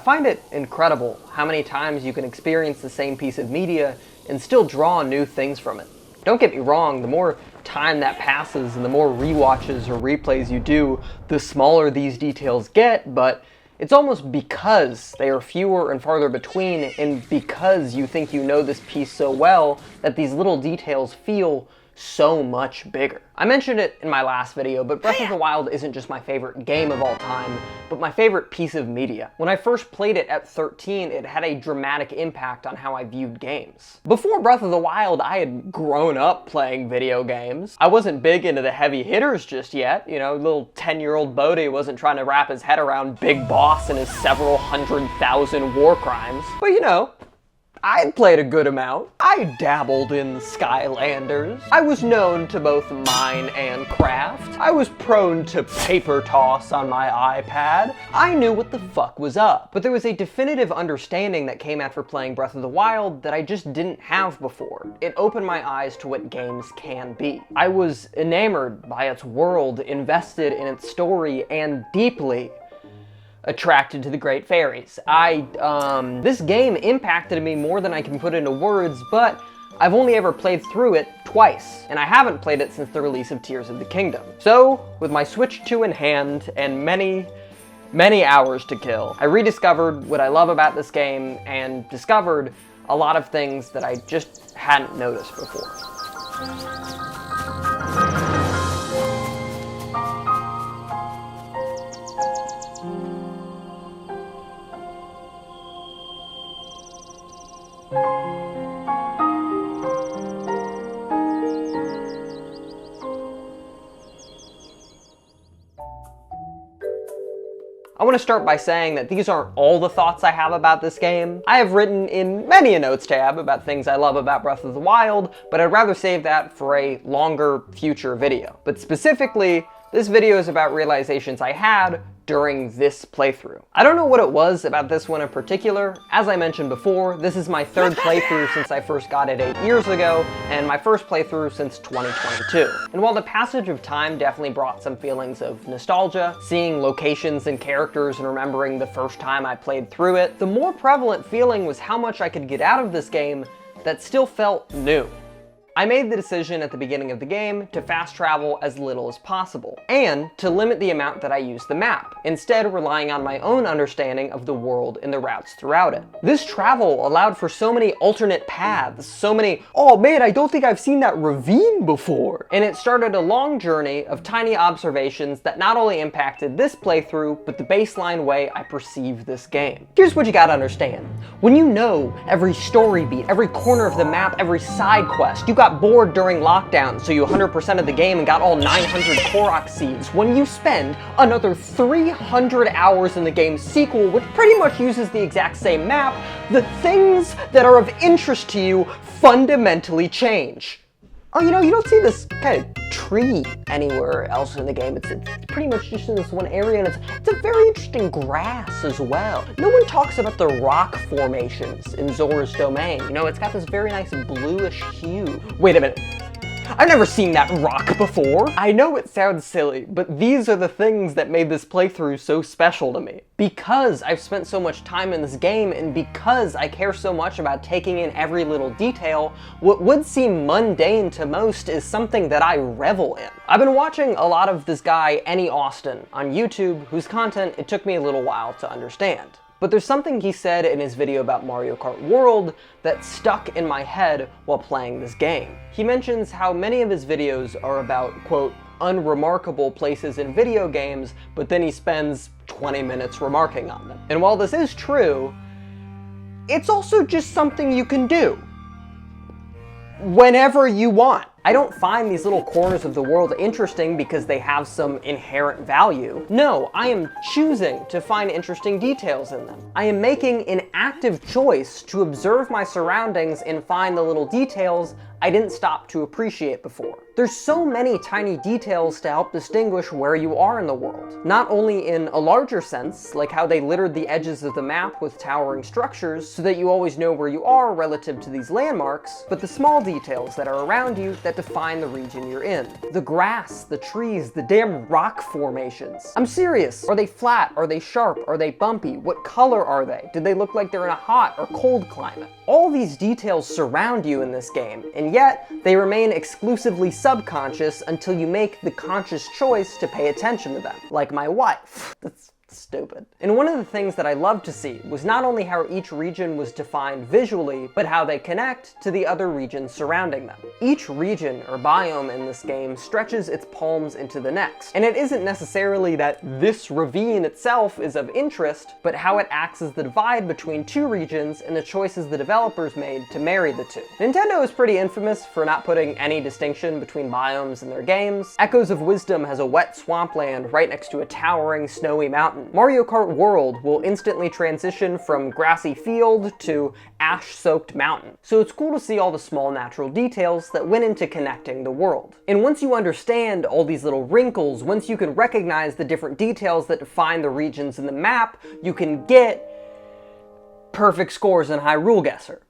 find it incredible how many times you can experience the same piece of media and still draw new things from it. Don't get me wrong, the more time that passes and the more rewatches or replays you do, the smaller these details get, but it's almost because they are fewer and farther between, and because you think you know this piece so well, that these little details feel so much bigger. I mentioned it in my last video, but Breath of the Wild isn't just my favorite game of all time, but my favorite piece of media. When I first played it at 13, it had a dramatic impact on how I viewed games. Before Breath of the Wild, I had grown up playing video games. I wasn't big into the heavy hitters just yet. You know, little 10-year-old Bodhi wasn't trying to wrap his head around Big Boss and his several 100,000 war crimes. But you know, I played a good amount. I dabbled in Skylanders. I was known to both mine and craft. I was prone to paper toss on my iPad. I knew what the fuck was up. But there was a definitive understanding that came after playing Breath of the Wild that I just didn't have before. It opened my eyes to what games can be. I was enamored by its world, invested in its story, and deeply attracted to the Great Fairies. This game impacted me more than I can put into words, but I've only ever played through it twice, and I haven't played it since the release of Tears of the Kingdom. So, with my Switch 2 in hand and many hours to kill, I rediscovered what I love about this game and discovered a lot of things that I just hadn't noticed before. I want to start by saying that these aren't all the thoughts I have about this game. I have written in many a notes tab about things I love about Breath of the Wild, but I'd rather save that for a longer future video. But specifically, this video is about realizations I had during this playthrough. I don't know what it was about this one in particular. As I mentioned before, this is my third playthrough since I first got it 8 years ago, and my first playthrough since 2022. And while the passage of time definitely brought some feelings of nostalgia, seeing locations and characters and remembering the first time I played through it, the more prevalent feeling was how much I could get out of this game that still felt new. I made the decision at the beginning of the game to fast travel as little as possible, and to limit the amount that I use the map, instead relying on my own understanding of the world and the routes throughout it. This travel allowed for so many alternate paths, so many, oh man, I don't think I've seen that ravine before. And it started a long journey of tiny observations that not only impacted this playthrough, but the baseline way I perceive this game. Here's what you gotta understand. When you know every story beat, every corner of the map, every side quest, you got bored during lockdown, so you 100% of the game and got all 900 Korok seeds. When you spend another 300 hours in the game's sequel, which pretty much uses the exact same map, the things that are of interest to you fundamentally change. Oh, you know, you don't see this kind of tree anywhere else in the game. It's pretty much just in this one area, and it's a very interesting grass as well. No one talks about the rock formations in Zora's Domain. You know, it's got this very nice bluish hue. Wait a minute. I've never seen that rock before. I know it sounds silly, but these are the things that made this playthrough so special to me. Because I've spent so much time in this game, and because I care so much about taking in every little detail, what would seem mundane to most is something that I revel in. I've been watching a lot of this guy, Any Austin, on YouTube, whose content it took me a little while to understand. But there's something he said in his video about Mario Kart World that stuck in my head while playing this game. He mentions how many of his videos are about, quote, unremarkable places in video games, but then he spends 20 minutes remarking on them. And while this is true, it's also just something you can do whenever you want. I don't find these little corners of the world interesting because they have some inherent value. No, I am choosing to find interesting details in them. I am making an active choice to observe my surroundings and find the little details I didn't stop to appreciate before. There's so many tiny details to help distinguish where you are in the world. Not only in a larger sense, like how they littered the edges of the map with towering structures so that you always know where you are relative to these landmarks, but the small details that are around you that that define the region you're in. The grass, the trees, the damn rock formations. I'm serious. Are they flat? Are they sharp? Are they bumpy? What color are they? Do they look like they're in a hot or cold climate? All these details surround you in this game, and yet they remain exclusively subconscious until you make the conscious choice to pay attention to them. Like my wife. That's stupid. And one of the things that I loved to see was not only how each region was defined visually, but how they connect to the other regions surrounding them. Each region or biome in this game stretches its palms into the next. And it isn't necessarily that this ravine itself is of interest, but how it acts as the divide between two regions and the choices the developers made to marry the two. Nintendo is pretty infamous for not putting any distinction between biomes in their games. Echoes of Wisdom has a wet swampland right next to a towering snowy mountain. Mario Kart World will instantly transition from grassy field to ash-soaked mountain. So it's cool to see all the small natural details that went into connecting the world. And once you understand all these little wrinkles, once you can recognize the different details that define the regions in the map, you can get perfect scores in Hyrule Guesser.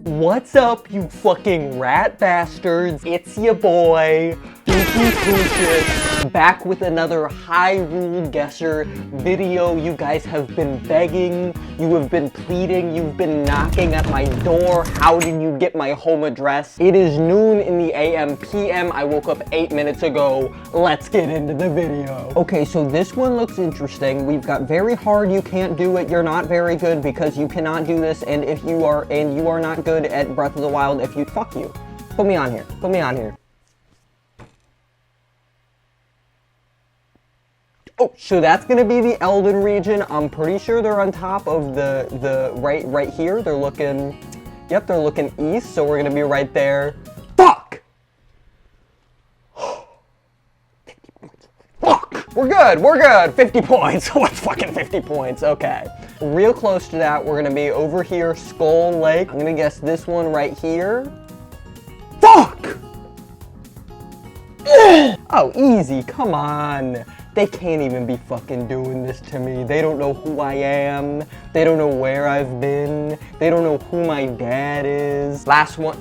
What's up, you fucking rat bastards? It's your boy, Dookie Poochis, back with another Hyrule Guesser video. You guys have been begging, you have been pleading, you've been knocking at my door. How did you get my home address? It is noon in the AM PM. I woke up 8 minutes ago. Let's get into the video. Okay, so this one looks interesting. We've got very hard, you can't do it, you're not very good because you cannot do this, and if you are, and you are not good at Breath of the Wild, if you, fuck you. Put me on here, put me on here. Oh, so that's gonna be the Elden region. I'm pretty sure they're on top of the right here. They're looking, yep, they're looking east, so we're gonna be right there. Fuck! 50 points. Fuck! We're good, 50 points. What's fucking 50 points? Okay. Real close to that, we're gonna be over here, Skull Lake. I'm gonna guess this one right here. Fuck! Oh, easy, come on. They can't even be fucking doing this to me. They don't know who I am. They don't know where I've been. They don't know who my dad is. Last one.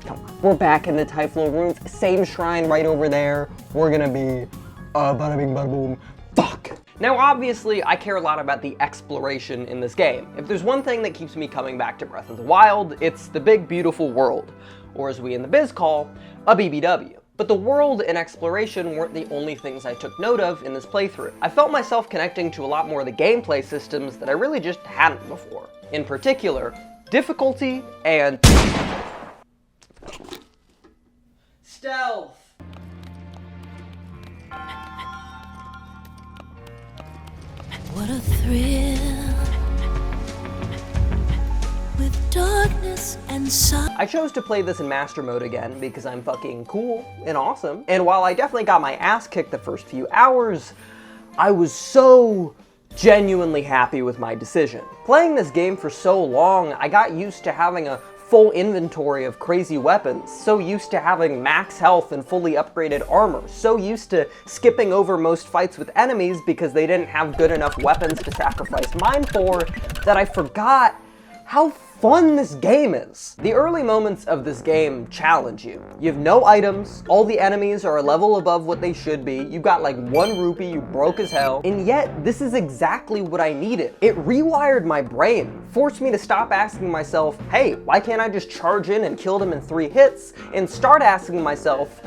Come on. We're back in the Typhlo ruins. Same shrine right over there. We're gonna be, bada bing, bada boom. Fuck. Now, obviously, I care a lot about the exploration in this game. If there's one thing that keeps me coming back to Breath of the Wild, it's the big, beautiful world. Or as we in the biz call, a BBW. But the world and exploration weren't the only things I took note of in this playthrough. I felt myself connecting to a lot more of the gameplay systems that I really just hadn't before. In particular, difficulty and stealth. What a thrill. With darkness and sun. I chose to play this in Master Mode again because I'm fucking cool and awesome. And while I definitely got my ass kicked the first few hours, I was so genuinely happy with my decision. Playing this game for so long, I got used to having a full inventory of crazy weapons, so used to having max health and fully upgraded armor, so used to skipping over most fights with enemies because they didn't have good enough weapons to sacrifice mine for, that I forgot how fun this game is. The early moments of this game challenge you. You have no items, all the enemies are a level above what they should be, you've got like 1 rupee, you broke as hell, and yet this is exactly what I needed. It rewired my brain, forced me to stop asking myself, hey, why can't I just charge in and kill them in 3 hits, and start asking myself,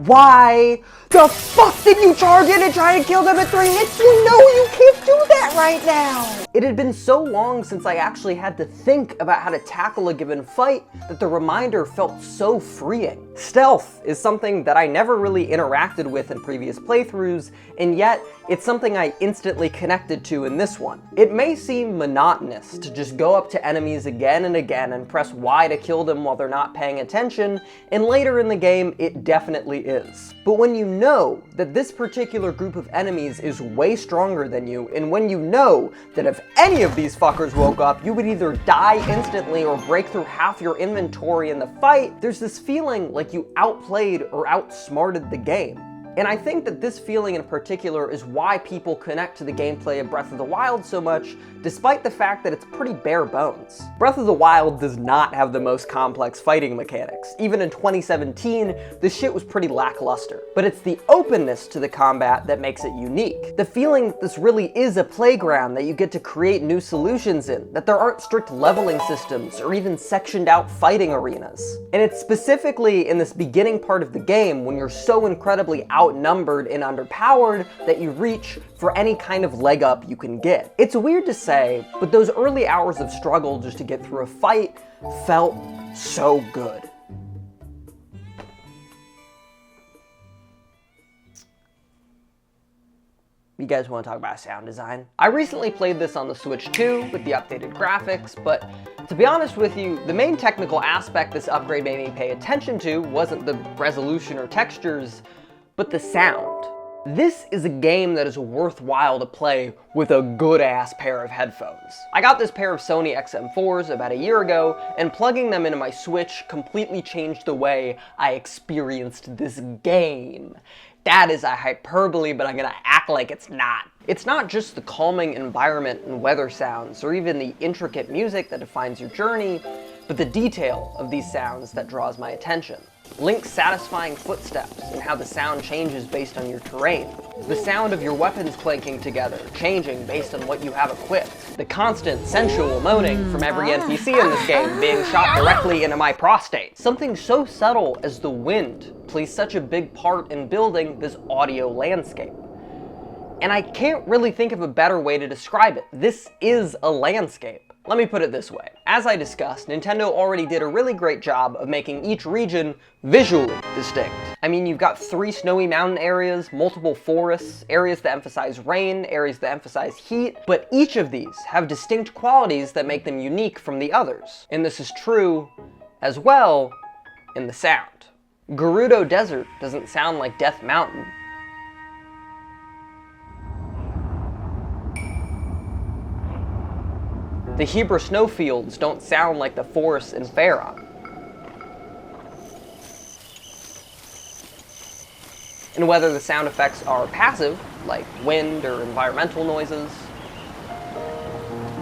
why the fuck did you charge in and try and kill them in 3 hits? You know you can't do that right now! It had been so long since I actually had to think about how to tackle a given fight that the reminder felt so freeing. Stealth is something that I never really interacted with in previous playthroughs, and yet it's something I instantly connected to in this one. It may seem monotonous to just go up to enemies again and again and press Y to kill them while they're not paying attention, and later in the game it definitely is. But when you know that this particular group of enemies is way stronger than you, and when you know that if any of these fuckers woke up, you would either die instantly or break through half your inventory in the fight, there's this feeling like you outplayed or outsmarted the game. And I think that this feeling in particular is why people connect to the gameplay of Breath of the Wild so much, despite the fact that it's pretty bare bones. Breath of the Wild does not have the most complex fighting mechanics. Even in 2017, this shit was pretty lackluster. But it's the openness to the combat that makes it unique. The feeling that this really is a playground that you get to create new solutions in, that there aren't strict leveling systems or even sectioned out fighting arenas. And it's specifically in this beginning part of the game when you're so incredibly outnumbered and underpowered that you reach for any kind of leg up you can get. It's weird to say, but those early hours of struggle just to get through a fight felt so good. You guys want to talk about sound design? I recently played this on the Switch 2 with the updated graphics, but to be honest with you, the main technical aspect this upgrade made me pay attention to wasn't the resolution or textures, but the sound. This is a game that is worthwhile to play with a good-ass pair of headphones. I got this pair of Sony XM4s about a year ago, and plugging them into my Switch completely changed the way I experienced this game. That is a hyperbole, but I'm gonna act like it's not. It's not just the calming environment and weather sounds, or even the intricate music that defines your journey, but the detail of these sounds that draws my attention. Link's satisfying footsteps and how the sound changes based on your terrain. The sound of your weapons clanking together, changing based on what you have equipped. The constant sensual moaning from every NPC in this game being shot directly into my prostate. Something so subtle as the wind plays such a big part in building this audio landscape. And I can't really think of a better way to describe it. This is a landscape. Let me put it this way. As I discussed, Nintendo already did a really great job of making each region visually distinct. I mean, you've got 3 snowy mountain areas, multiple forests, areas that emphasize rain, areas that emphasize heat, but each of these have distinct qualities that make them unique from the others. And this is true as well in the sound. Gerudo Desert doesn't sound like Death Mountain. The Hebra snowfields don't sound like the forests in Faron. And whether the sound effects are passive, like wind or environmental noises,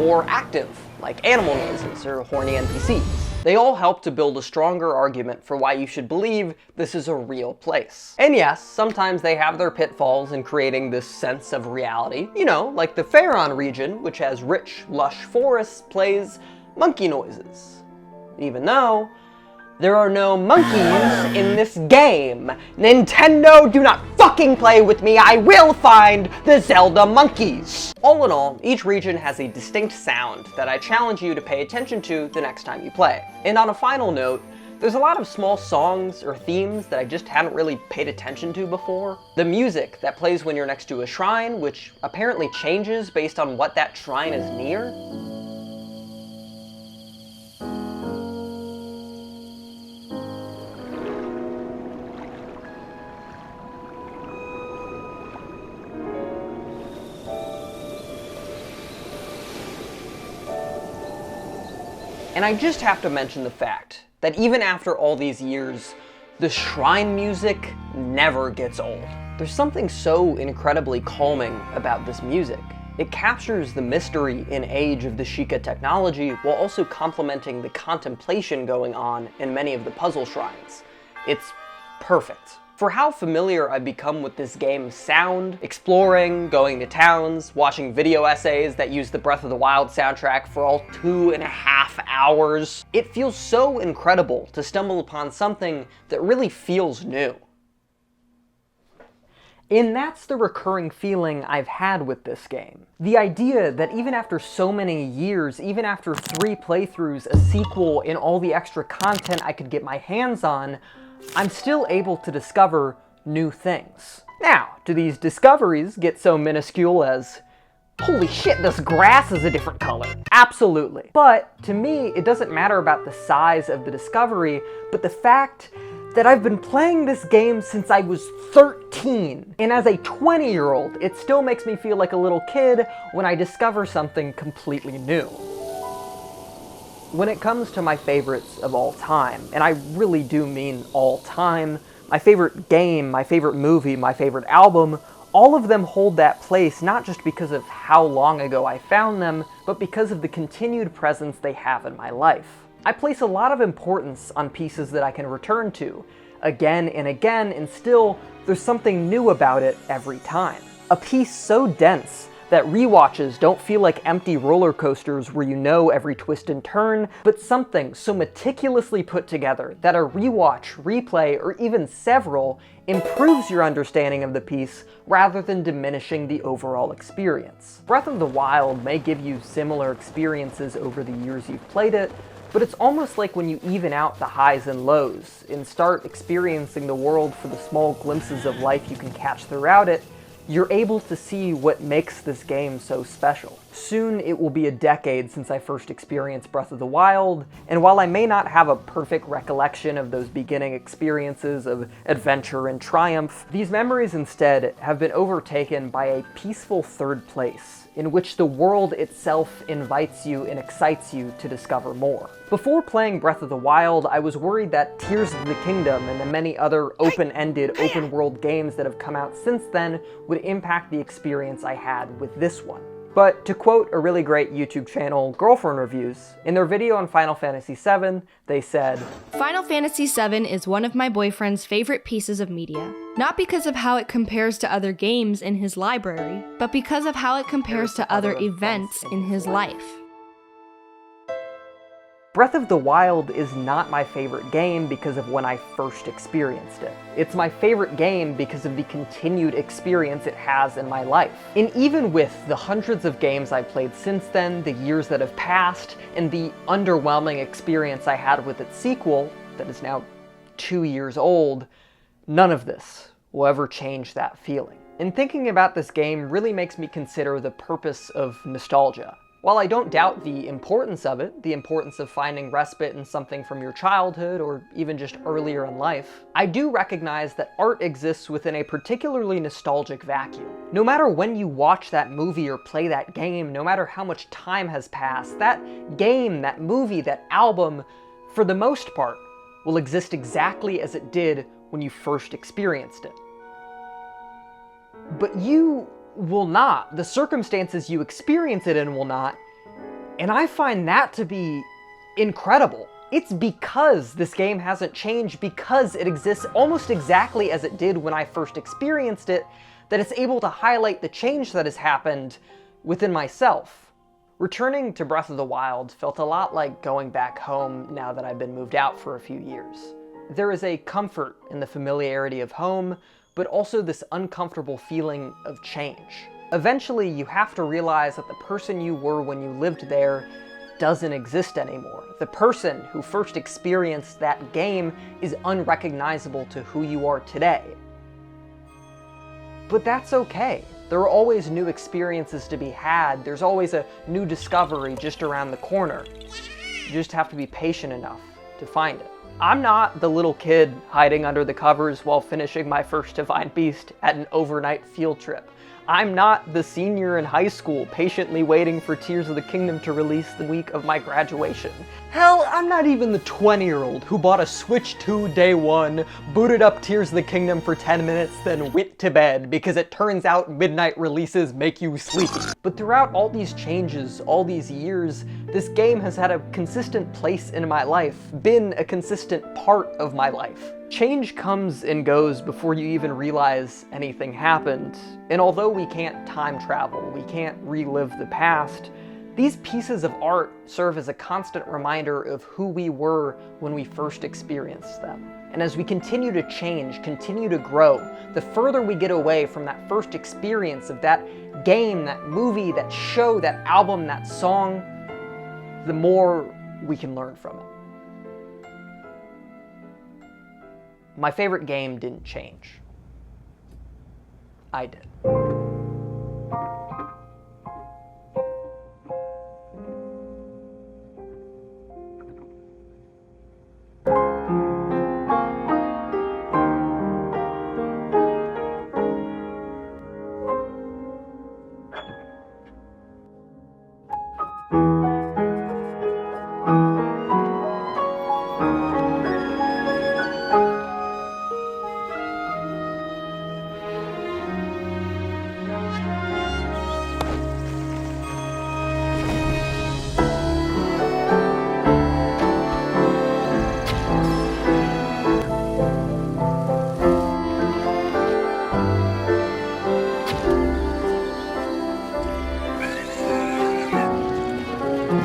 or active, like animal noises or horny NPCs, they all help to build a stronger argument for why you should believe this is a real place. And yes, sometimes they have their pitfalls in creating this sense of reality. You know, like the Faron region, which has rich, lush forests, plays monkey noises. Even though there are no monkeys in this game. Nintendo, do not fucking play with me. I will find the Zelda monkeys. All in all, each region has a distinct sound that I challenge you to pay attention to the next time you play. And on a final note, there's a lot of small songs or themes that I just hadn't really paid attention to before. The music that plays when you're next to a shrine, which apparently changes based on what that shrine is near. And I just have to mention the fact that even after all these years, the shrine music never gets old. There's something so incredibly calming about this music. It captures the mystery and age of the Sheikah technology while also complementing the contemplation going on in many of the puzzle shrines. It's perfect. For how familiar I've become with this game's sound, exploring, going to towns, watching video essays that use the Breath of the Wild soundtrack for all 2.5 hours, it feels so incredible to stumble upon something that really feels new. And that's the recurring feeling I've had with this game. The idea that even after so many years, even after 3 playthroughs, a sequel, and all the extra content I could get my hands on, I'm still able to discover new things. Now, do these discoveries get so minuscule as, holy shit, this grass is a different color? Absolutely. But to me, it doesn't matter about the size of the discovery, but the fact that I've been playing this game since I was 13. And as a 20-year-old, it still makes me feel like a little kid when I discover something completely new. When it comes to my favorites of all time, and I really do mean all time, my favorite game, my favorite movie, my favorite album, all of them hold that place not just because of how long ago I found them, but because of the continued presence they have in my life. I place a lot of importance on pieces that I can return to, again and again, and still, there's something new about it every time. A piece so dense that rewatches don't feel like empty roller coasters where you know every twist and turn, but something so meticulously put together that a rewatch, replay, or even several improves your understanding of the piece rather than diminishing the overall experience. Breath of the Wild may give you similar experiences over the years you've played it, but it's almost like when you even out the highs and lows and start experiencing the world for the small glimpses of life you can catch throughout it, you're able to see what makes this game so special. Soon it will be a decade since I first experienced Breath of the Wild, and while I may not have a perfect recollection of those beginning experiences of adventure and triumph, these memories instead have been overtaken by a peaceful third place, in which the world itself invites you and excites you to discover more. Before playing Breath of the Wild, I was worried that Tears of the Kingdom and the many other open-ended, open-world games that have come out since then would impact the experience I had with this one. But to quote a really great YouTube channel, Girlfriend Reviews, in their video on Final Fantasy VII, they said, Final Fantasy VII is one of my boyfriend's favorite pieces of media. Not because of how it compares to other games in his library, but because of how it compares to other events in his life. Breath of the Wild is not my favorite game because of when I first experienced it. It's my favorite game because of the continued experience it has in my life. And even with the hundreds of games I've played since then, the years that have passed, and the underwhelming experience I had with its sequel, that is now 2 years old, none of this will ever change that feeling. And thinking about this game really makes me consider the purpose of nostalgia. While I don't doubt the importance of it, the importance of finding respite in something from your childhood or even just earlier in life, I do recognize that art exists within a particularly nostalgic vacuum. No matter when you watch that movie or play that game, no matter how much time has passed, that game, that movie, that album, for the most part, will exist exactly as it did when you first experienced it. But you will not. The circumstances you experience it in will not. And I find that to be incredible. It's because this game hasn't changed, because it exists almost exactly as it did when I first experienced it, that it's able to highlight the change that has happened within myself. Returning to Breath of the Wild felt a lot like going back home now that I've been moved out for a few years. There is a comfort in the familiarity of home, but also this uncomfortable feeling of change. Eventually, you have to realize that the person you were when you lived there doesn't exist anymore. The person who first experienced that game is unrecognizable to who you are today. But that's okay. There are always new experiences to be had. There's always a new discovery just around the corner. You just have to be patient enough to find it. I'm not the little kid hiding under the covers while finishing my first Divine Beast at an overnight field trip. I'm not the senior in high school patiently waiting for Tears of the Kingdom to release the week of my graduation. Hell, I'm not even the 20-year-old who bought a Switch 2 day one, booted up Tears of the Kingdom for 10 minutes, then went to bed because it turns out midnight releases make you sleepy. But throughout all these changes, all these years, this game has had a consistent place in my life, been a consistent part of my life. Change comes and goes before you even realize anything happened, and although we can't time travel, we can't relive the past, these pieces of art serve as a constant reminder of who we were when we first experienced them. And as we continue to change, continue to grow, the further we get away from that first experience of that game, that movie, that show, that album, that song, the more we can learn from it. My favorite game didn't change. I did.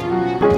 Bye.